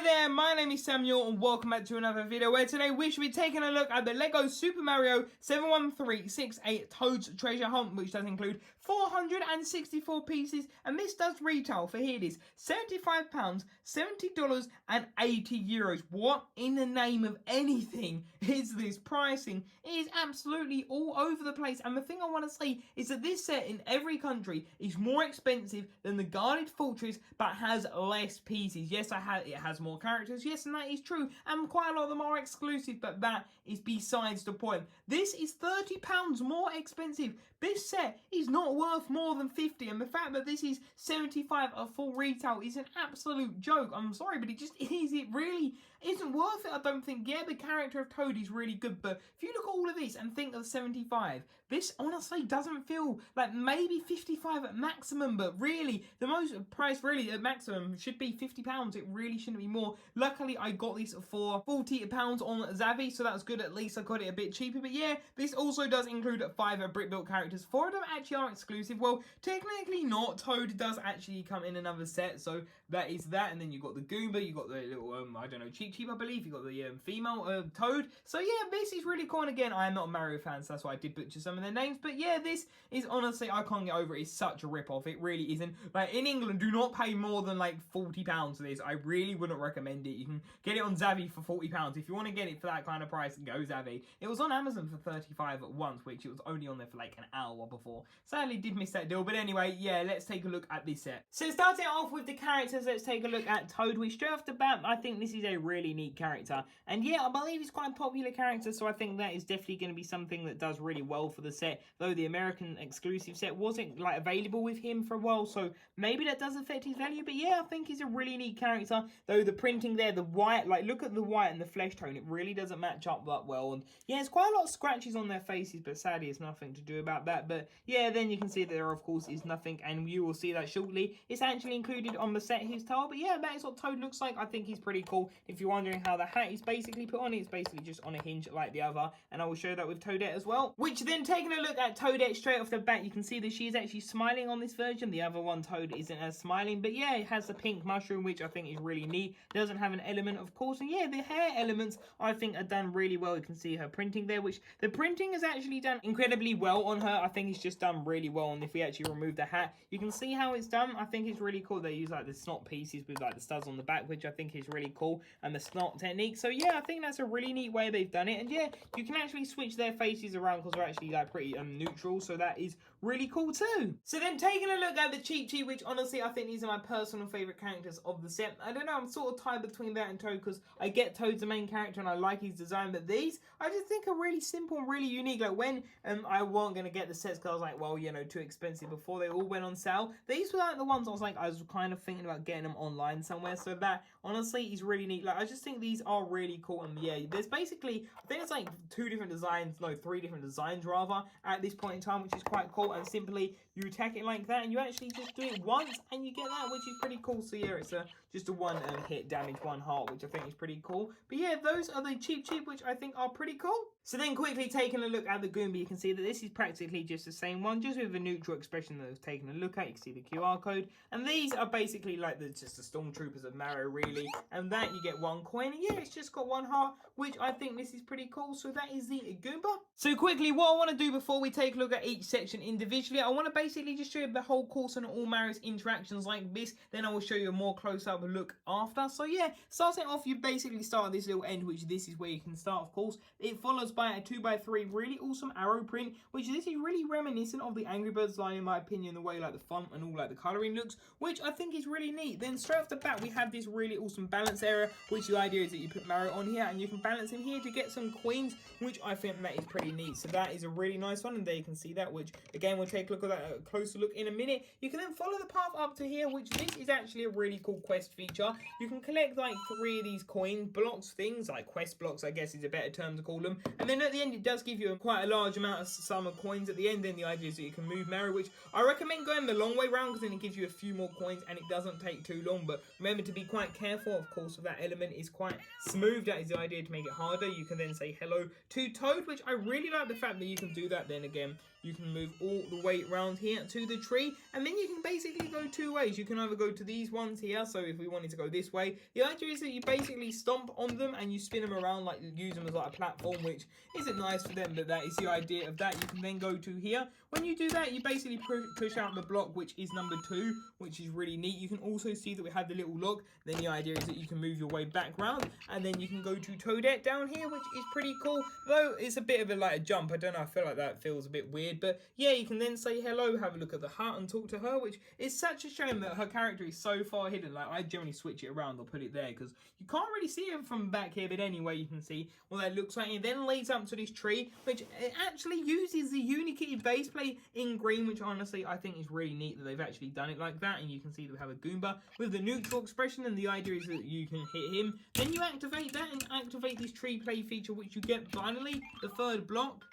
Hi there, my name is Samuel and welcome back to another video where today we should be taking a look at the LEGO Super Mario 71368 Toad's Treasure Hunt, which does include 464 pieces, and this does retail for, here it is, £75, $70 and €80. What in the name of anything is this pricing? It is absolutely all over the place, and the thing I want to say is that this set in every country is more expensive than the Guarded Fortress but has less pieces. Yes, it has more characters, yes, and that is true, and quite a lot of them are exclusive, but that is besides the point. This is £30 more expensive. This set is not worth more than 50, and the fact that this is 75 at full retail is an absolute joke. I'm sorry, but it just is. It really isn't worth it, I don't think. Yeah, the character of Toad is really good, but if you look at all of this and think of 75, this honestly doesn't feel like, maybe 55 at maximum, but really the most price really at maximum should be £50. It really shouldn't be more. Luckily I got this for £40 on Zavvi, so that's good. At least I got it a bit cheaper. But yeah, this also does include 5 brick-built characters. 4 of them actually are exclusive. Well, technically not. Toad does actually come in another set, so that is that. And then you got the Goomba, you got the little I don't know, Cheep I believe, you got the female Toad. So yeah, this is really cool. And again, I am not a Mario fan, so that's why I did butcher some of their names. But yeah, this is honestly, I can't get over it. It's such a rip-off. It really isn't. Like, in England, do not pay more than like £40 for this. I really wouldn't recommend it. You can get it on Zavvi for £40. If you want to get it for that kind of price, go Zavvi. It was on Amazon for 35 at once, which it was only on there for like an hour before. Sadly, did miss that deal. But anyway, yeah, let's take a look at this set. So starting off with the characters, let's take a look at Toad, which straight off the bat, I think this is a really neat character. And yeah, I believe he's quite a popular character, so I think that is definitely going to be something that does really well for the set. Though the American exclusive set wasn't like available with him for a while, so maybe that does affect his value. But yeah, I think he's a really neat character. Though the printing there, the white, like look at the white and the flesh tone, it really doesn't match up that well. And yeah, there's quite a lot of scratches on their faces, but sadly it's nothing to do about that. But yeah, then you can see that there of course is nothing, and you will see that shortly. It's actually included on the set, his tail. But yeah, that is what Toad looks like. I think he's pretty cool. If you're wondering how the hat is basically put on, it's basically just on a hinge like the other, and I will show that with Toadette as well. Which then, taking a look at Toadette straight off the bat, you can see that she is actually smiling on this version. The other one, Toad, isn't as smiling, but yeah, it has the pink mushroom, which I think is really neat. It doesn't have an element, of course, and yeah, the hair elements I think are done really well. You can see her printing there, which the printing is actually done incredibly well on her. I think it's just done really well, and if we actually remove the hat, you can see how it's done. I think it's really cool. They use like the snot pieces with like the studs on the back, which I think is really cool, and the snot technique. So yeah, I think that's a really neat way they've done it. And yeah, you can actually switch their faces around because they're actually like pretty neutral, so that is really cool too. So then, taking a look at the Cheep, which honestly I think these are my personal favorite characters of the set. I don't know, I'm sort of tied between that and Toad, because I get Toad's the main character and I like his design, but these I just think are really simple and really unique. Like when I wasn't gonna get the sets because I was like, well, you know, too expensive before they all went on sale. These were like the ones I was kind of thinking about getting them online somewhere. So that honestly is really neat. Like, I just think these are really cool. And yeah, there's basically, I think it's like 3 different designs rather at this point in time, which is quite cool. And simply you attack it like that and you actually just do it once and you get that, which is pretty cool. So yeah, it's just a 1 hit damage, 1 heart, which I think is pretty cool. But yeah, those are the Cheep, which I think are pretty cool. So then, quickly taking a look at the Goomba, you can see that this is practically just the same one, just with a neutral expression that I've taken a look at. You can see the QR code, and these are basically like just the stormtroopers of Mario, really. And that you get 1 coin, and yeah, it's just got 1 heart, which I think this is pretty cool. So that is the Goomba. So quickly, what I want to do before we take a look at each section individually, I want to basically just show you the whole course and all Mario's interactions like this. Then I will show you a more close-up look after. So yeah, starting off, you basically start at this little end, which this is where you can start, of course. It follows by a 2x3 really awesome arrow print, which this is really reminiscent of the Angry Birds line, in my opinion, the way like the font and all like the colouring looks, which I think is really neat. Then straight off the bat, we have this really awesome balance area, which the idea is that you put Mario on here and you can balance him here to get some coins, which I think that is pretty neat. So that is a really nice one, and there you can see that, which again, we'll take a look at that, a closer look in a minute. You can then follow the path up to here, which this is actually a really cool quest feature. You can collect like 3 of these coin blocks things, like quest blocks I guess is a better term to call them, And then at the end, it does give you quite a large amount of sum of coins at the end. Then the idea is that you can move Mario, which I recommend going the long way round, because then it gives you a few more coins and it doesn't take too long. But remember to be quite careful, of course, if that element is quite smooth. That is the idea, to make it harder. You can then say hello to Toad, which I really like the fact that you can do that. Then again, you can move all the way around here to the tree, and then you can basically go two ways. You can either go to these ones here, so if we wanted to go this way, the idea is that you basically stomp on them and you spin them around, like use them as like a platform, which isn't nice for them, but that is the idea of that. You can then go to here. When you do that, you basically push out the block, which is number 2, which is really neat. You can also see that we have the little lock. Then the idea is that you can move your way back round, and then you can go to Toadette down here, which is pretty cool, though it's a bit of a jump. I don't know, I feel like that feels a bit weird, but yeah, you can then say hello, have a look at the hut and talk to her, which is such a shame that her character is so far hidden. Like, I generally switch it around or put it there because you can't really see her from back here, but anyway, you can see what that looks like. It then leads up to this tree, which it actually uses the Unikitty base plate in green, which honestly I think is really neat that they've actually done it like that. And you can see that we have a Goomba with the neutral expression, and the idea is that you can hit him, then you activate that and activate this tree play feature, which you get finally the 3rd block,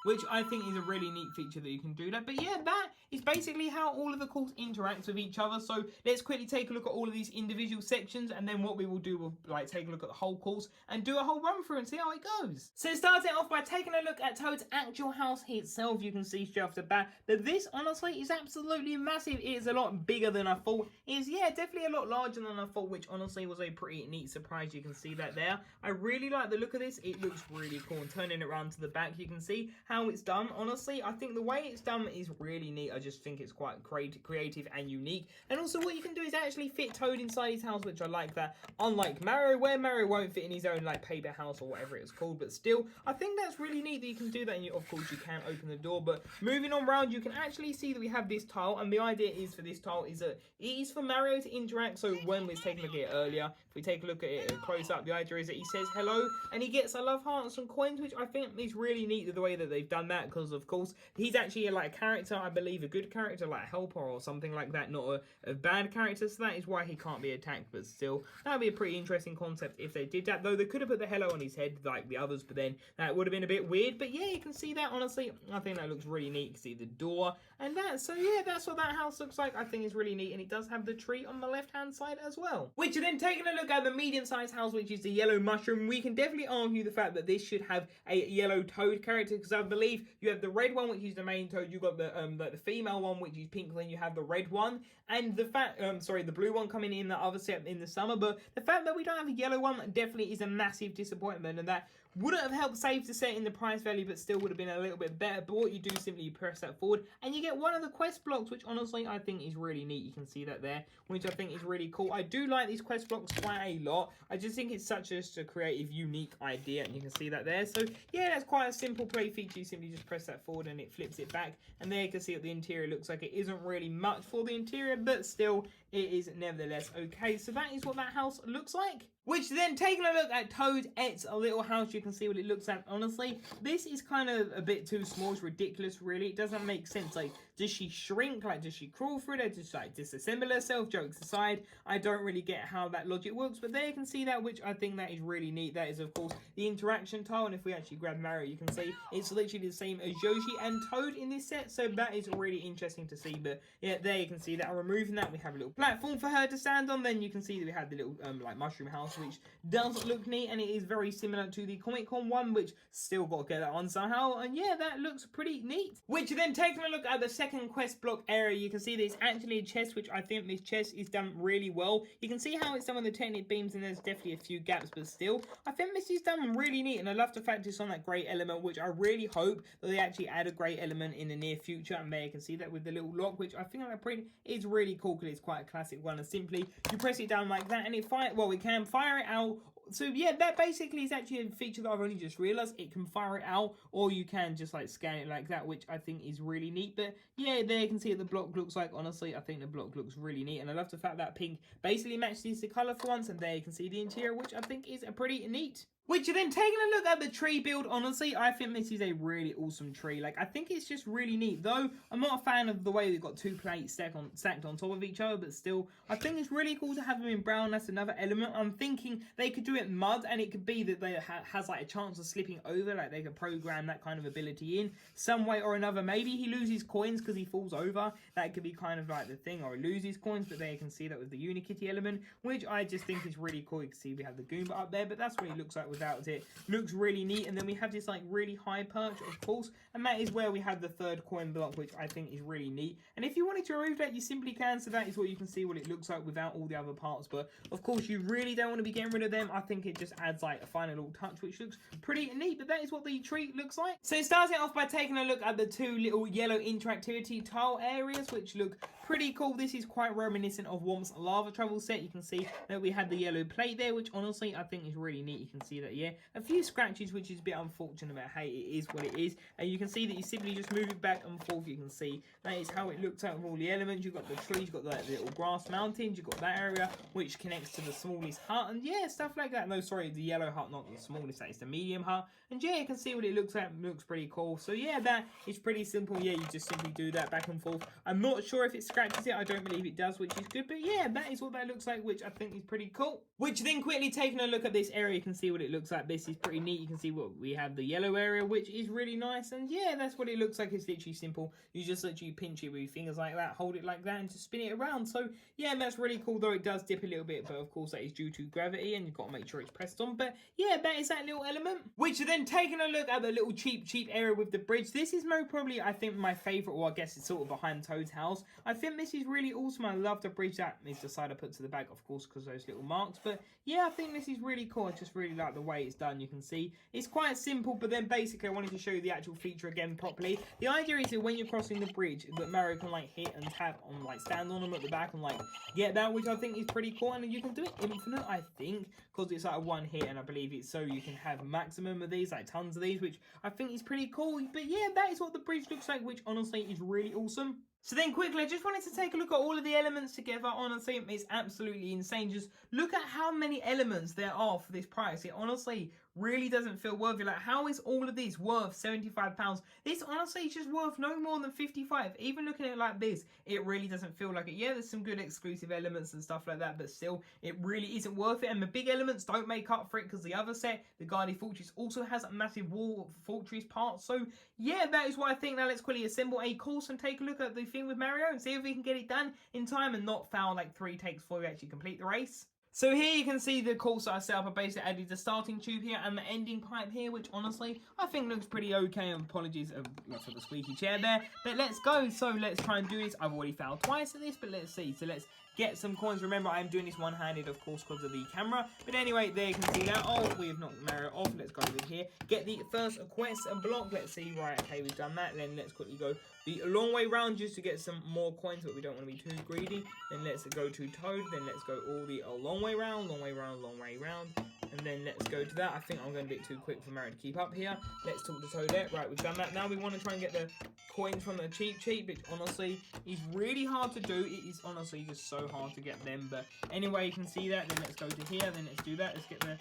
which I think is a really neat feature that you can do that. But yeah, that is basically how all of the course interacts with each other. So let's quickly take a look at all of these individual sections, and then what we will do, we'll take a look at the whole course and do a whole run through and see how it goes. So starting off by taking a look at Toad's actual house itself, you can see straight off the bat that this honestly is absolutely massive. It is a lot bigger than I thought. It is, yeah, definitely a lot larger than I thought, which honestly was a pretty neat surprise. You can see that there. I really like the look of this. It looks really cool. And turning it around to the back, you can see how it's done. Honestly, I think the way it's done is really neat. I just think it's quite creative and unique. And also what you can do is actually fit Toad inside his house, which I like that. Unlike Mario, where Mario won't fit in his own like paper house or whatever it's called, but still, I think that's really neat that you can do that. And of course you can open the door, but moving on around, you can actually see that we have this tile, and the idea is for this tile is that it is for Mario to interact. So when we was taking a look at it earlier, if we take a look at it close up, the idea is that he says hello and he gets a love heart and some coins, which I think is really neat the way that they've done that, because of course he's actually like a character, I believe a good character, like a helper or something like that, not a bad character, so that is why he can't be attacked. But still, that would be a pretty interesting concept if they did that, though they could have put the hello on his head like the others, but then that would have been a bit weird. But yeah, you can see that. Honestly, I think that looks really neat. You can see the door and that, so yeah, that's what that house looks like. I think it's really neat, and it does have the tree on the left hand side as well. Which, then taking a look at the medium-sized house, which is the yellow mushroom, we can definitely argue the fact that this should have a yellow Toad character, because I believe you have the red one, which is the main Toad, you got the female one, which is pink, then you have the red one, and the blue one coming in the other set in the summer. But the fact that we don't have a yellow one definitely is a massive disappointment, and that wouldn't have helped save the set in the price value, but still would have been a little bit better. But what you do, simply you press that forward and you get one of the quest blocks, which honestly I think is really neat. You can see that there, which I think is really cool. I do like these quest blocks quite a lot. I just think it's such a creative, unique idea, and you can see that there. So yeah, that's quite a simple play feature. You simply just press that forward and it flips it back, and there you can see what the interior looks like. It isn't really much for the interior, but still it is nevertheless okay. So that is what that house looks like. Which, then taking a look at Toadette's little house, you can see what it looks like. Honestly, this is kind of a bit too small. It's ridiculous, really. It doesn't make sense. Like, does she shrink? Like, does she crawl through there? Does she, like, disassemble herself? Jokes aside, I don't really get how that logic works. But there you can see that, which I think that is really neat. That is, of course, the interaction tile. And if we actually grab Mario, you can see it's literally the same as Yoshi and Toad in this set. So that is really interesting to see. But yeah, there you can see that. Removing that, we have a little platform for her to stand on. Then you can see that we have the little, like, mushroom house, which does look neat, and it is very similar to the Comic Con one, which still got to get that on somehow. And yeah, that looks pretty neat. Which, then taking a look at the second quest block area, you can see there's actually a chest, which I think this chest is done really well. You can see how it's done with the Technic beams, and there's definitely a few gaps, but still, I think this is done really neat, and I love the fact it's on that grey element, which I really hope that they actually add a grey element in the near future. And there you can see that with the little lock, which I think that print is really cool, because it's quite a classic one, and simply you press it down like that, and it we can fire it out. So yeah, that basically is actually a feature that I've only just realised. It can fire it out, or you can just like scan it like that, which I think is really neat. But yeah, there you can see what the block looks like. Honestly, I think the block looks really neat, and I love the fact that pink basically matches the colour for once. And there you can see the interior, which I think is pretty neat. Which then taking a look at the tree build, honestly, I think this is a really awesome tree. Like, I think it's just really neat. Though, I'm not a fan of the way we've got 2 plates stacked on top of each other, but still, I think it's really cool to have them in brown. That's another element. I'm thinking they could do it in mud, and it could be that they has like a chance of slipping over. Like, they could program that kind of ability in some way or another. Maybe he loses coins because he falls over. That could be kind of like the thing, or he loses coins, but there you can see that with the Unikitty element, which I just think is really cool. You can see we have the Goomba up there, but that's what he looks like without it. Looks really neat. And then we have this like really high perch, of course, and that is where we have the 3rd coin block, which I think is really neat. And if you wanted to remove that, you simply can. So that is what you can see what it looks like without all the other parts. But of course, you really don't want to be getting rid of them. I think it just adds like a final little touch, which looks pretty neat. But that is what the tree looks like. So starting off by taking a look at the 2 little yellow interactivity tile areas, which look pretty cool. This is quite reminiscent of Womp's lava travel set. You can see that we have the yellow plate there, which honestly I think is really neat. You can see that, yeah, a few scratches, which is a bit unfortunate, but hey, it is what it is. And you can see that you simply just move it back and forth. You can see that is how it looks like with all the elements. You've got the trees, you've got the little grass mountains, you've got that area which connects to the smallest hut, and yeah, stuff like that. No, sorry, the yellow hut, not the smallest, that is the medium hut. And yeah, you can see what it looks like. It looks pretty cool. So yeah, that is pretty simple. Yeah, you just simply do that back and forth. I'm not sure if it scratches it. I don't believe it does, which is good. But yeah, that is what that looks like, which I think is pretty cool. Which then quickly taking a look at this area, you can see what it looks like. This is pretty neat. You can see what we have the yellow area, which is really nice. And yeah, that's what it looks like. It's literally simple. You just literally pinch it with your fingers like that, hold it like that, and just spin it around. So yeah, that's really cool, though it does dip a little bit, but of course that is due to gravity, and you've got to make sure it's pressed on. But yeah, that is that little element. Which then taking a look at the little cheap area with the bridge. This is most probably, I think, my favorite, or I guess it's sort of behind Toad's house. I think this is really awesome. I love the bridge that is the side I put to the back, of course, because those little marks. But yeah, I think this is really cool. I just really like the way it's done. You can see it's quite simple, but then basically I wanted to show you the actual feature again properly. The idea is that when you're crossing the bridge, that Mario can like hit and tap on, like stand on them at the back and like get that, which I think is pretty cool. And you can do it infinite, I think, because it's like a one hit, and I believe it's so you can have maximum of these, like tons of these, which I think is pretty cool. But yeah, that is what the bridge looks like, which honestly is really awesome. So then quickly, I just wanted to take a look at all of the elements together. Honestly, it's absolutely insane. Just look at how many elements there are for this price. It honestly really doesn't feel worth it. Like, how is all of this worth £75? This honestly is just worth no more than 55. Even looking at it like this, it really doesn't feel like it. Yeah, there's some good exclusive elements and stuff like that, but still, it really isn't worth it. And the big elements don't make up for it, because the other set, the Guardian Fortress, also has a massive wall fortress part. So yeah, that is what I think. Now let's quickly assemble a course and take a look at the thing with Mario and see if we can get it done in time and not fail like 3 takes before we actually complete the race. So here you can see the course that I set up. I basically added the starting tube here and the ending pipe here, which honestly I think looks pretty okay. And apologies for the squeaky chair there. But let's go. So let's try and do this. I've already failed twice at this, but let's see. So let's get some coins. Remember, I'm doing this one-handed, of course, because of the camera. But anyway, there you can see that. Oh, we have knocked Mario off. Let's go over here. Get the first quest and block. Let's see. Right, okay, we've done that. Then let's quickly go the long way round just to get some more coins, but we don't want to be too greedy. Then let's go to Toad. Then let's go all the long way round, long way round, long way round. And then let's go to that. I think I'm going a bit too quick for Mario to keep up here. Let's talk to Toadette. Right, we've done that. Now we want to try and get the coins from the cheap, which honestly is really hard to do. It is honestly just so hard to get them. But anyway, you can see that. Then let's go to here. Then let's do that. Let's get the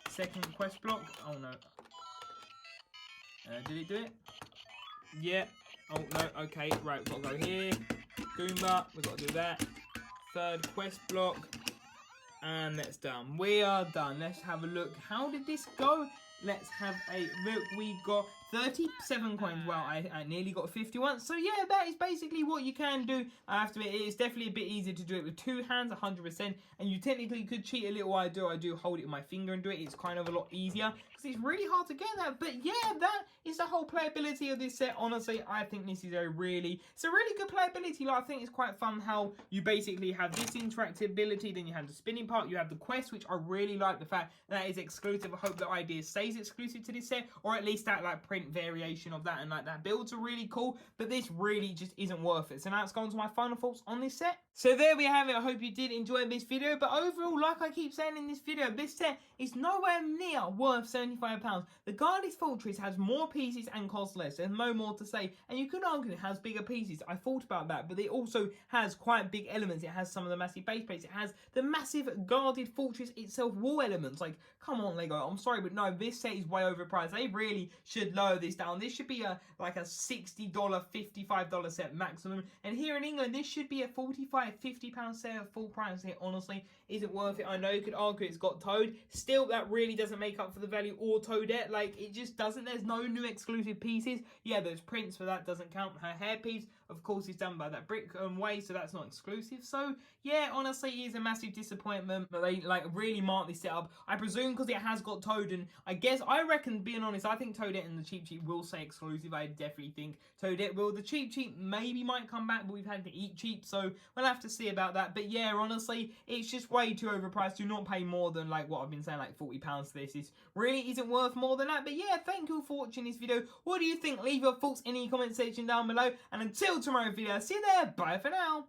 second quest block. Oh, no. Did it do it? Yeah. Oh, no. Okay. Right, we've got to go here. Goomba. We've got to do that. Third quest block. And that's done. We are done. Let's have a look. How did this go? Let's have a look. We got 37 coins. Well, I nearly got 51. So yeah, that is basically what you can do. I have to admit, it's definitely a bit easier to do it with 2 hands, 100%. And you technically could cheat a little. I do hold it with my finger and do it. It's kind of a lot easier because it's really hard to get that. But yeah, that is the whole playability of this set. Honestly, I think this is it's a really good playability. Like, I think it's quite fun how you basically have this interactability, then you have the spinning part, you have the quest, which I really like the fact that is exclusive. I hope the idea stays exclusive to this set, or at least that like pretty print variation of that, and like that builds are really cool, but this really just isn't worth it. So now let's go on to my final thoughts on this set. So there we have it. I hope you did enjoy this video, but overall, like I keep saying in this video, this set is nowhere near worth £75. The Guardian's Fortress has more pieces and costs less. There's no more to say, and you could argue it has bigger pieces. I thought about that, but it also has quite big elements. It has some of the massive base plates. It has the massive guarded fortress itself wall elements. Like, come on, Lego. I'm sorry, but no, this set is way overpriced. They really should lower this down. This should be like a $60, $55 set maximum. And here in England, this should be a £45, £50 set at full price. It honestly isn't worth it. I know you could argue it's got Toad. Still, that really doesn't make up for the value or Toadette. Like, it just doesn't. There's no new exclusive pieces. Yeah, there's prints, but that doesn't count. Her hairpiece, of course, is done by that Brick Way, so that's not exclusive. So, yeah, honestly, it is a massive disappointment. But they, like, really marked this set up. I presume because it has got Toad, and I reckon, being honest, I think Toadette and the Cheap Cheap will say exclusive. I definitely think Toadette will. The Cheap Cheap maybe might come back, but we've had to eat cheap, so we'll have to see about that. But yeah, honestly, it's just way too overpriced. Do not pay more than, like, what I've been saying, like £40 for this. It really isn't worth more than that. But yeah, thank you for watching this video. What do you think? Leave your thoughts in the comment section down below. And until tomorrow's video, see you there. Bye for now.